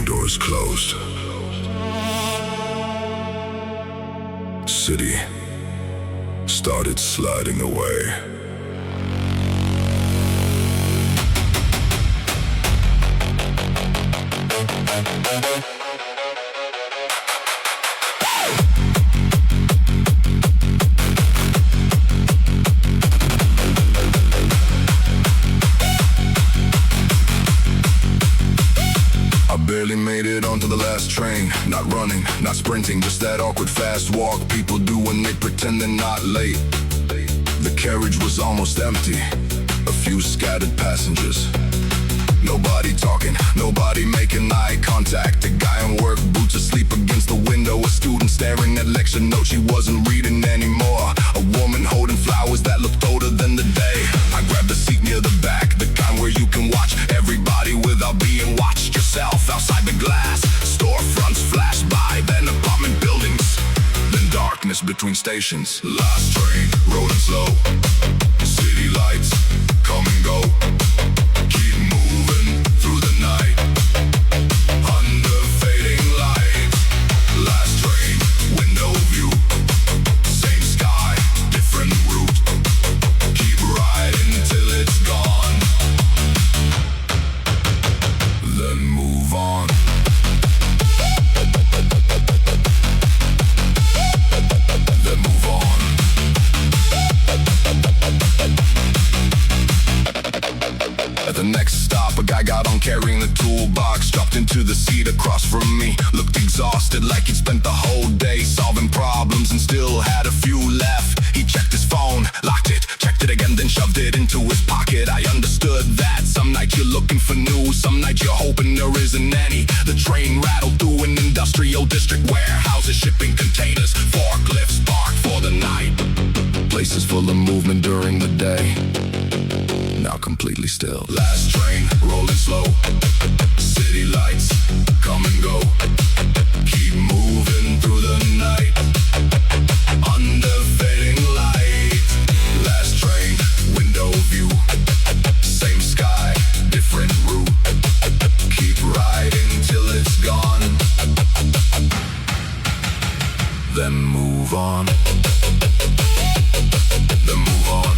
doors closed. City started sliding away. I barely made it onto the last train. Not running, not sprinting, just that awkward fast walk people do when they pretend they're not late. The carriage was almost empty, a few scattered passengers. Nobody talking, nobody making eye contact. A guy in work boots asleep against the window. A student staring at lecture notes she wasn't reading anymore. A woman holding flowers that looked older than the day. I grabbed a seat near the back, the kind where you can watch everybody without being watched yourself. Outside the glass, storefronts flash by, then apartment buildings, then darkness between stations. Last train, rolling slow, city lights come and go. Keep moving through the night, under fading light. Last train, window view, same sky, different route. Keep riding till it's gone, then move on. Then move on. At the next stop, a guy got on carrying the toolbox, dropped into the seat across from me. Looked exhausted, like he'd spent the whole day solving problems and still had a few left. He checked his phone, locked it, checked it again, then shoved it into his pocket. I understood that some night you're looking for news, some night you're hoping there isn't any. The train rattled through an industrial district, warehouses shipping containers, forklifts parked for the night. Places full of movement during the day, now completely still. Last train, rolling slow, city lights come and go. Keep moving through the night, under fading light. Last train, window view, same sky, different route. Keep riding till it's gone, then move on. Then move on.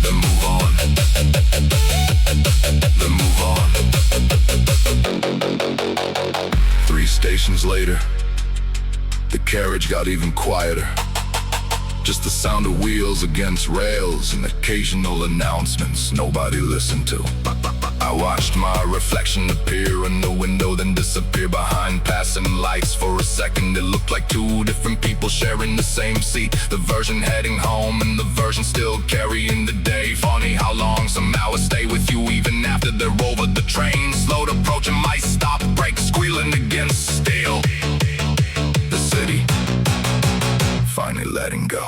Then move on. Then move on. 3 stations later, the carriage got even quieter. Just the sound of wheels against rails and occasional announcements nobody listened to. I watched my reflection appear in the window, then disappear behind passing lights. For a second it looked like 2 different people sharing the same seat. The version heading home and the version still carrying the day. Funny how long some hours stay with you even after they're over. The train slowed approaching my stop, brakes squealing against steel. The city finally letting go.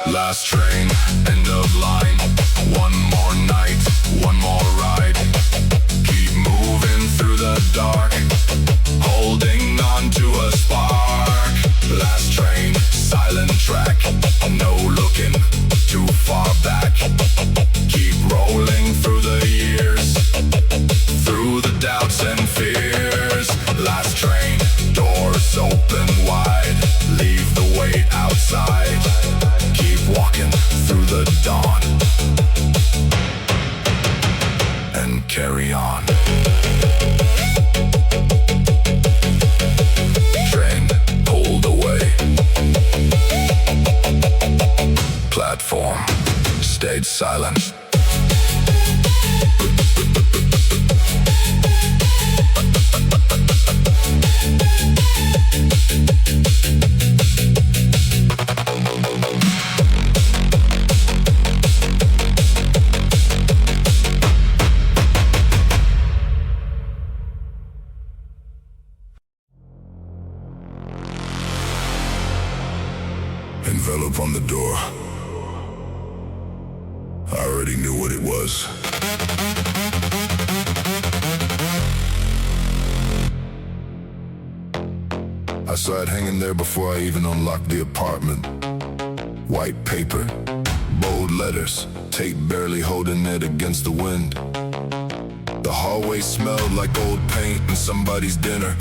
Last train, end of line. One more night, one more ride. Keep moving through the dark, holding on to a spark. Last train, silent track, no looking too far back. Keep rolling through the years, through the doubts and fears. Last train, doors open wide, leave the weight outside. Keep walking through the dawn and carry on. Train pulled away. Platform stayed silent. envelope on the door. I already knew what it was. I saw it hanging there before I even unlocked the apartment. White paper, bold letters, tape barely holding it against the wind. The hallway smelled like old paint and somebody's dinner.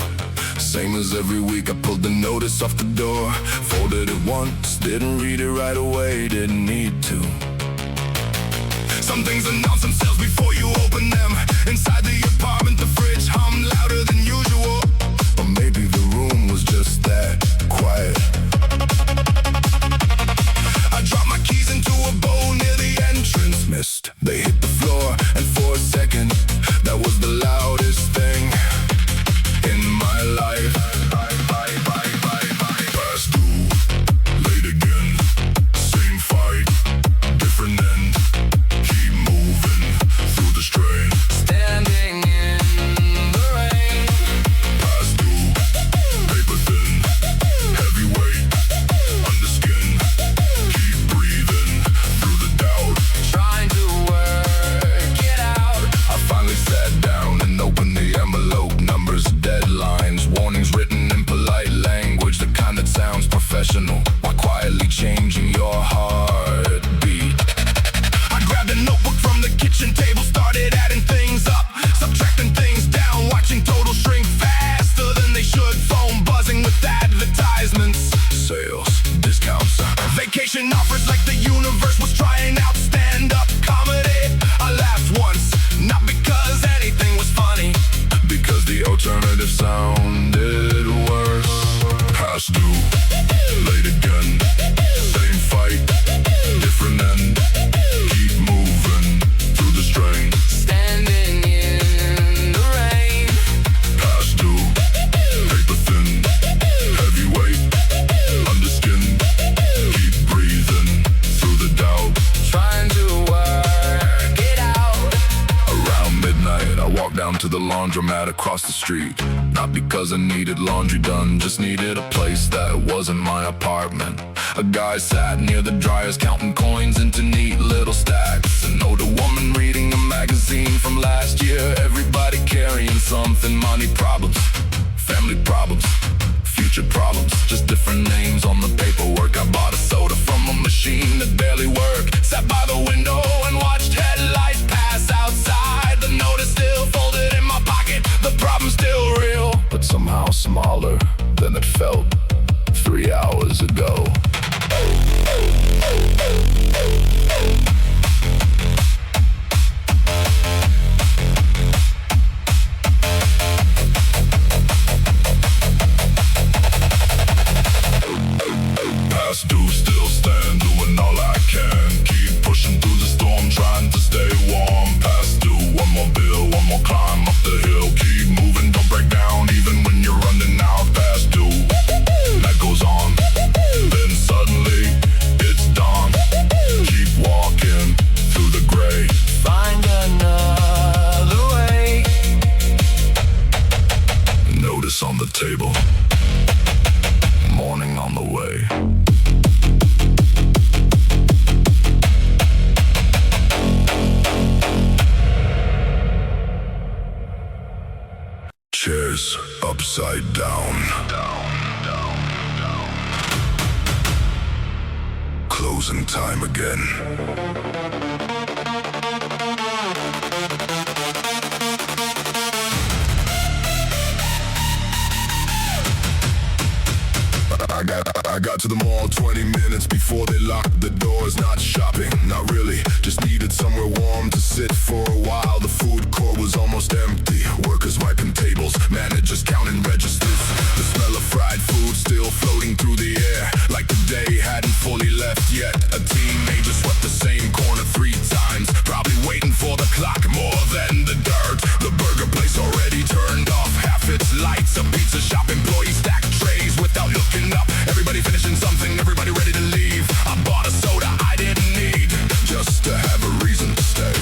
Same as every week, I pulled the notice off the door, folded it once, didn't read it right away, didn't need to. Some things announce themselves before you open them. Inside the apartment, the fridge hummed louder than usual. Or maybe the room was just that quiet. I dropped my keys into a bowl near the entrance. Missed, they hit the floor, and for a second, that was the loudest thing in my life. Past due, late again, same fight, different end. Keep moving through the strain. Standing in the rain. Past due, paper thin, heavyweight, under skin. Keep breathing through the doubt. Trying to work it out. I finally sat down and opened the envelope. Numbers, deadlines, warnings written in polite language, the kind that sounds professional while quietly changing your heartbeat. I grabbed a notebook from the kitchen table, started adding things up, subtracting things down, watching total shrink faster than they should. Phone buzzing with advertisements, sales, discounts, vacation offers, like the universe was trying out stand-up comedy. I laughed once, not because anything was funny, because the alternative sounded worse. Past due, late again, same fight, different end. Keep moving through the strain. Standing in the rain. Past due, paper thin, heavyweight, under skin. Keep breathing through the doubt. Trying to work it out. Around midnight, I walked down to the laundromat across the street. Not because I needed laundry done, just needed a place that wasn't my apartment. A guy sat near the dryers counting coins into neat little stacks. An older woman reading a magazine from last year. Everybody carrying something, money problems, family problems, future problems, just different names on the paperwork. I bought a soda from a machine that barely worked. Sat by the window and watched headlights pass outside. The note is still folded in my pocket, the problem's still real, but somehow smaller than it felt 3 hours ago. Past due, still stand, doing all I can. Keep pushing through the storm, trying to stay warm. Past due, one more bill, one more climb up the hill. Keep moving, don't break down, even when you're running out. Past due, that goes on. Then suddenly, it's dawn. Keep walking through the gray. Find another way. Notice on the table. Morning on the way. Chairs upside down. Closing time again. I got to the mall 20 minutes before they locked the doors. Not shopping, not really, just needed somewhere warm to sit for a while. The food court was almost empty, workers wiping tables, managers counting registers. The smell of fried food still floating through the air, like the day hadn't fully left yet. A teenager swept the same corner 3 times, probably waiting for the clock more than the dirt. The burger place already turned off half its lights. A pizza shop employee stacked trays without looking up. Everybody finishing something, everybody ready to leave. I bought a soda I didn't need, just to have a reason to stay.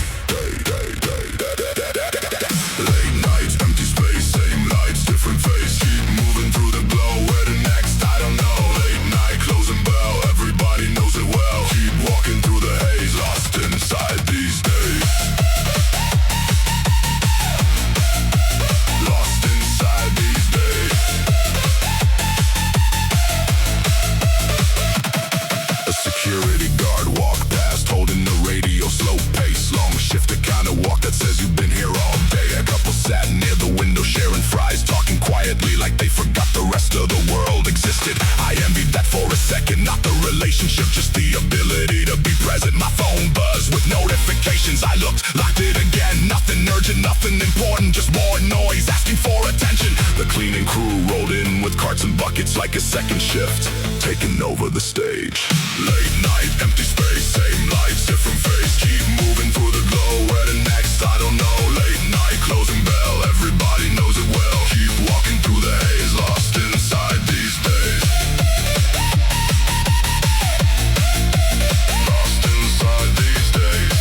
Late nights, empty space, same lights, different face. Keep moving through the glow, where to next, I don't know. Late night, closing bell, everybody second, not the relationship, just the ability to be present. My phone buzzed with notifications. I locked it again. Nothing urgent, nothing important, just more noise asking for attention. The cleaning crew rolled in with carts and buckets like a second shift, taking over the stage. Late night, empty space, same lights, different face. Keep moving through the glow. Where the next, I don't know. Late night, closing bell, everybody knows it well. Keep walking through the haze, lost inside these days. Lost inside these days.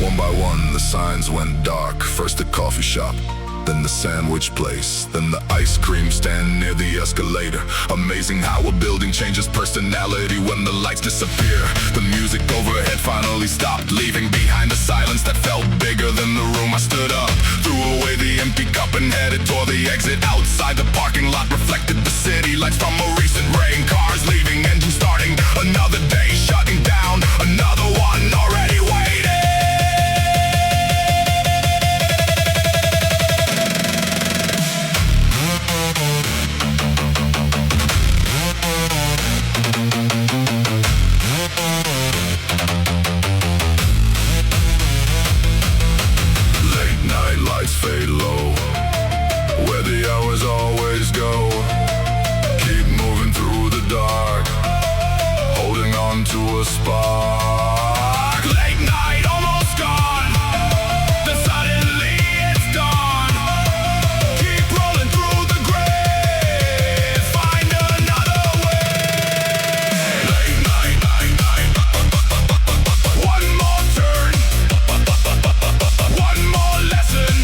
One by one, the signs went dark. First the coffee shop, then the sandwich place, then the ice cream stand near the escalator. Amazing how a building changes personality when the lights disappear. The music overhead finally stopped, leaving behind a silence that felt bigger than the room. I stood up, threw away the empty cup and headed toward the exit. Outside the parking lot reflected the city lights from a recent rain. Cars leaving, engines starting, another day shutting down, another one already waiting. Fade low, where the hours always go. Keep moving through the dark, holding on to a spark. Late night almost gone, then suddenly it's dawn. Keep rolling through the gray, find another way. Late night, one more turn, one more lesson.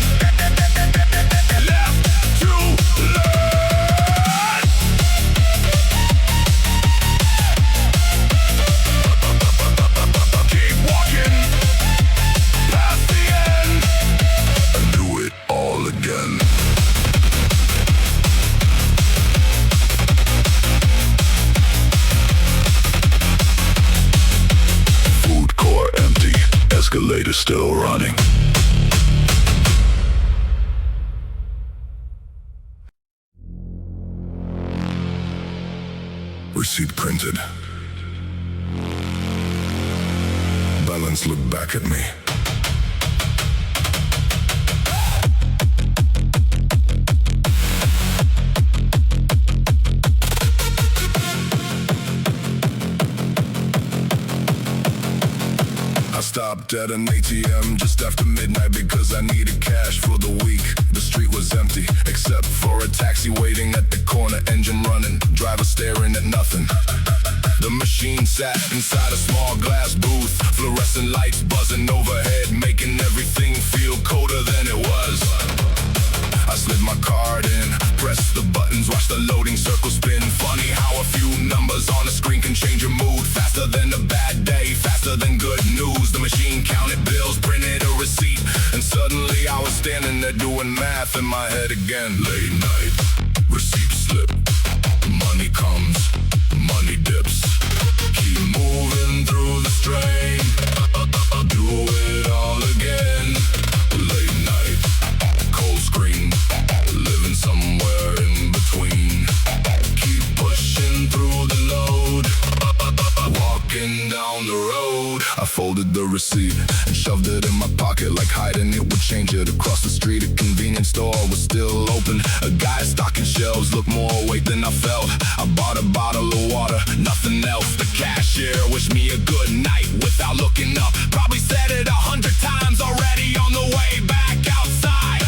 Escalator still running. Receipt printed. Balance looked back at me. I stopped at an ATM just after midnight because I needed cash for the week. The street was empty except for a taxi waiting at the corner, engine running, driver staring at nothing. The machine sat inside a small glass booth, fluorescent lights buzzing overhead, making everything feel colder than it was. I slid my card in, pressed the buttons, watched the loading circle spin. Funny how a few numbers on a screen can change your mood. Faster than a bad day, faster than good news. The machine counted bills, printed a receipt, and suddenly I was standing there doing math in my head again. Late night, receipt slip, money comes, money dips. Keep moving through the strain, do it all again. Late night, cold screen, living somewhere in between. Keep pushing through the load, walking down the road. I folded the receipt and shoved it in my pocket like hiding it would change it. Across the street, a convenience store was still open. A guy stocking shelves looked more awake than I felt. I bought a bottle of water, nothing else. The cashier wished me a good night without looking up. Probably said it 100 times already on the way back outside.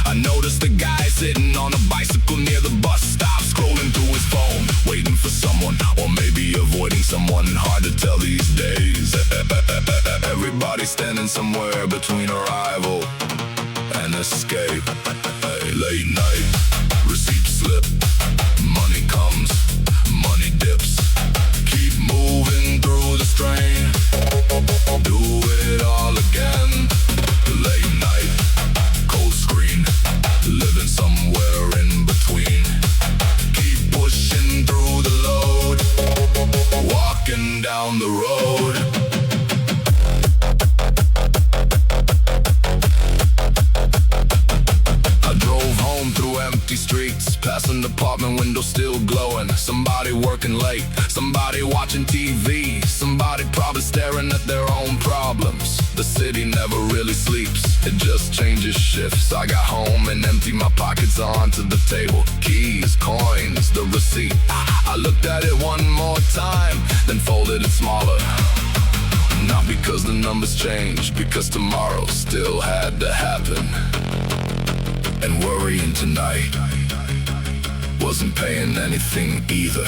I noticed the guy sitting on a bicycle near the bus stop, scrolling through his phone, waiting for someone, or maybe avoiding someone. Hard to tell these days. Everybody standing somewhere between arrival and escape. Late night, receipt slip, money comes, money dips. Keep moving through the strain, do it all again. Late night, cold screen, living somewhere in between. Keep pushing through the load, walking down the road. I drove home through empty streets, passing apartment windows still glowing. Somebody working late, somebody watching TV, somebody probably staring at their own problems. The city never really sleeps, it just changes shifts. I got home and emptied my pockets onto the table. Keys, coins, the receipt. I looked at it one more time, then folded it smaller. Not because the numbers changed, because tomorrow still had to happen. And worrying tonight wasn't paying anything either.